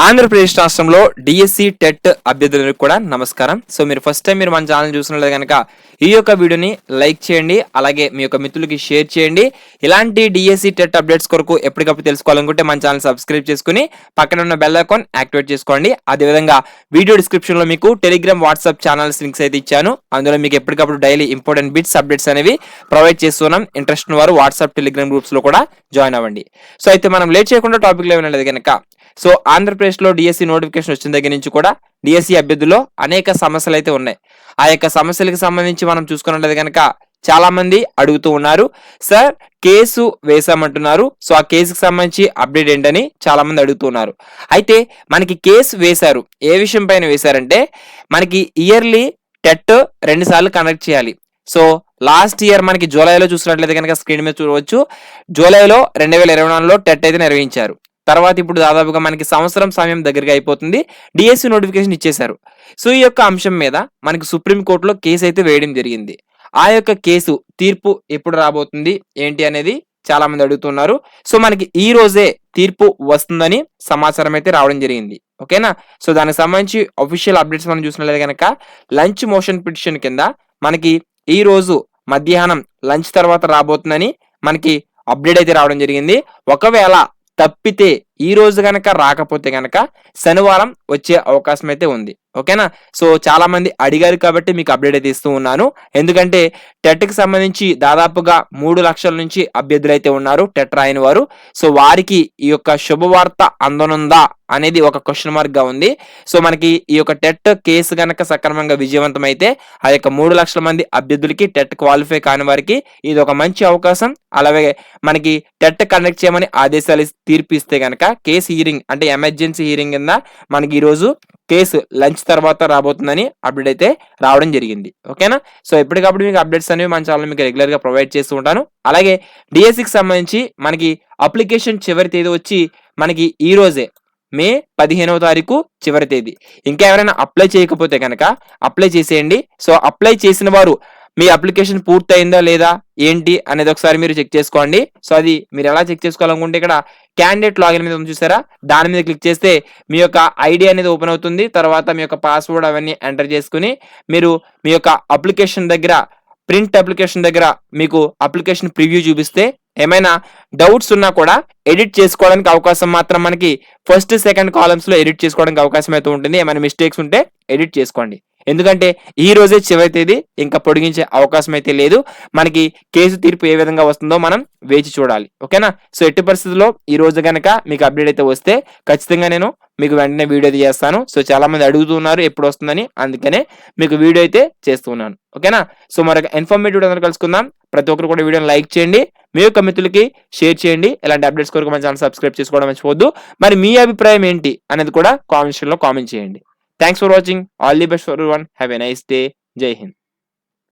ఆంధ్రప్రదేశ్ రాష్ట్రంలో DSC TET అభ్యర్థులకు కూడా నమస్కారం. సో మీరు ఫస్ట్ టైం మన ఛానల్ చూసినట్లయితే కనుక ఈ యొక్క వీడియోని లైక్ చేయండి, అలాగే మీ యొక్క మిత్రులకి షేర్ చేయండి. ఇలాంటి డిఎస్సి టెట్ అప్డేట్స్ కొరకు ఎప్పటికప్పుడు తెలుసుకోవాలనుకుంటే మన ఛానల్ సబ్స్క్రైబ్ చేసుకుని పక్కన ఉన్న బెల్ ఐకాన్ యాక్టివేట్ చేసుకోండి. అదేవిధంగా వీడియో డిస్క్రిప్షన్లో మీకు టెలిగ్రామ్, వాట్సాప్ ఛానల్స్ లింక్స్ అయితే ఇచ్చాను. అందులో మీకు ఎప్పటికప్పుడు డైలీ ఇంపార్టెంట్ బిట్స్ అప్డేట్స్ అనేవి ప్రొవైడ్ చేస్తున్నాం. ఇంట్రెస్ట్ ఉన్న వారు వాట్సాప్, టెలిగ్రామ్ గ్రూప్స్లో కూడా జాయిన్ అవ్వండి. సో అయితే మనం లేట్ చేయకుండా టాపిక్లో ఏమైనా కనుక సో ఆంధ్రప్రదేశ్లో డిఎస్సి నోటిఫికేషన్ వచ్చిన దగ్గర నుంచి కూడా డిఎస్సి అభ్యర్థుల్లో అనేక సమస్యలు అయితే ఉన్నాయి. ఆ యొక్క సమస్యలకు సంబంధించి మనం చూసుకున్నట్లయితే కనుక చాలా మంది అడుగుతూ ఉన్నారు, సార్ కేసు వేసామంటున్నారు, సో ఆ కేసుకి సంబంధించి అప్డేట్ ఏంటని చాలా మంది అడుగుతున్నారు. అయితే మనకి కేసు వేశారు, ఏ విషయం పైన వేశారంటే మనకి ఇయర్లీ టెట్ 2 సార్లు కండక్ట్ చేయాలి. సో లాస్ట్ ఇయర్ మనకి జూలైలో చూసినట్లయితే కనుక స్క్రీన్ మీద చూడవచ్చు, జూలైలో 2024లో టెట్ అయితే నిర్వహించారు. తర్వాత ఇప్పుడు దాదాపుగా మనకి సంవత్సరం సమయం దగ్గరగా అయిపోతుంది, డిఎస్సి నోటిఫికేషన్ ఇచ్చేశారు. సో ఈ యొక్క అంశం మీద మనకి సుప్రీంకోర్టులో కేసు అయితే వేయడం జరిగింది. ఆ యొక్క కేసు తీర్పు ఎప్పుడు రాబోతుంది ఏంటి అనేది చాలా మంది అడుగుతున్నారు. సో మనకి ఈ రోజే తీర్పు వస్తుందని సమాచారం అయితే రావడం జరిగింది. ఓకేనా. సో దానికి సంబంధించి అఫీషియల్ అప్డేట్స్ మనం చూసినట్లయితే కనుక లంచ్ మోషన్ పిటిషన్ కింద మనకి ఈ రోజు మధ్యాహ్నం లంచ్ తర్వాత రాబోతుందని మనకి అప్డేట్ అయితే రావడం జరిగింది. ఒకవేళ తప్పితే ఈ రోజు గనక రాకపోతే గనక శనివారం వచ్చే అవకాశం అయితే ఉంది. ఓకేనా. సో చాలా మంది అడిగారు కాబట్టి మీకు అప్డేట్ అయితే ఇస్తూ ఉన్నాను. ఎందుకంటే టెట్ కి సంబంధించి దాదాపుగా 3 లక్షల నుంచి అభ్యర్థులు అయితే ఉన్నారు టెట్ రాయని వారు. సో వారికి ఈ యొక్క శుభవార్త అందనుందా అనేది ఒక క్వశ్చన్ మార్క్ గా ఉంది. సో మనకి ఈ యొక్క టెట్ కేసు గనక సక్రమంగా విజయవంతం అయితే ఆ యొక్క 3 లక్షల మంది అభ్యర్థులకి టెట్ క్వాలిఫై కాని వారికి ఇది ఒక మంచి అవకాశం. అలాగే మనకి టెట్ కండక్ట్ చేయమని ఆదేశాలు తీర్పు ఇస్తే గనక కేసు హీరింగ్ అంటే ఎమర్జెన్సీ హీరింగ్ కింద మనకి ఈ రోజు కేసు లంచ్ తర్వాత రాబోతుందని అప్డేట్ అయితే రావడం జరిగింది. ఓకేనా. సో ఎప్పటికప్పుడు మీకు అప్డేట్స్ అనేవి మన ఛానల్ మీకు రెగ్యులర్ గా ప్రొవైడ్ చేస్తూ ఉంటాను. అలాగే డిఎస్సికి సంబంధించి మనకి అప్లికేషన్ చివరి తేదీ వచ్చి మనకి ఈ రోజే మే 15వ తారీఖు చివరి తేదీ. ఇంకా ఎవరైనా అప్లై చేయకపోతే కనుక అప్లై చేసేయండి. సో అప్లై చేసిన వారు మీ అప్లికేషన్ పూర్తయిందా లేదా ఏంటి అనేది ఒకసారి మీరు చెక్ చేసుకోండి. సో అది మీరు ఎలా చెక్ చేసుకోవాలనుకుంటే ఇక్కడ క్యాండిడేట్ లాగిన్ మీద చూసారా, దాని మీద క్లిక్ చేస్తే మీ యొక్క ఐడి అనేది ఓపెన్ అవుతుంది. తర్వాత మీ యొక్క పాస్వర్డ్ అవన్నీ ఎంటర్ చేసుకుని మీరు మీ యొక్క అప్లికేషన్ దగ్గర ప్రింట్ అప్లికేషన్ దగ్గర మీకు అప్లికేషన్ ప్రివ్యూ చూపిస్తే ఏమైనా డౌట్స్ ఉన్నా కూడా ఎడిట్ చేసుకోవడానికి అవకాశం మాత్రం మనకి ఫస్ట్, సెకండ్ కాలమ్స్ లో ఎడిట్ చేసుకోవడానికి అవకాశం అయితే ఉంటుంది. ఏమైనా మిస్టేక్స్ ఉంటే ఎడిట్ చేసుకోండి. ఎందుకంటే ఈ రోజే చివరి తేదీ, ఇంకా పొడిగించే అవకాశం అయితే లేదు. మనకి కేసు తీర్పు ఏ విధంగా వస్తుందో మనం వేచి చూడాలి. ఓకేనా. సో ఎట్టి పరిస్థితుల్లో ఈ రోజు కనుక మీకు అప్డేట్ అయితే వస్తే ఖచ్చితంగా నేను మీకు వెంటనే వీడియో అయితే చేస్తాను. సో చాలా మంది అడుగుతున్నారు ఎప్పుడు వస్తుందని, అందుకనే మీకు వీడియో అయితే చేస్తున్నాను. ఓకేనా. సో మరొక ఇన్ఫర్మేటివ్ అందరూ కలుసుకుందాం. ప్రతి ఒక్కరు కూడా వీడియోని లైక్ చేయండి, మీ యొక్క మిత్రులకి షేర్ చేయండి. ఇలాంటి అప్డేట్స్ కొరకు మన ఛానల్ సబ్స్క్రైబ్ చేసుకోవడం మర్చిపోవద్దు. మరి మీ అభిప్రాయం ఏంటి అనేది కూడా కామెంట్ సెక్షన్లో కామెంట్ చేయండి. Thanks for watching. All the best for everyone. Have a nice day. Jai Hind.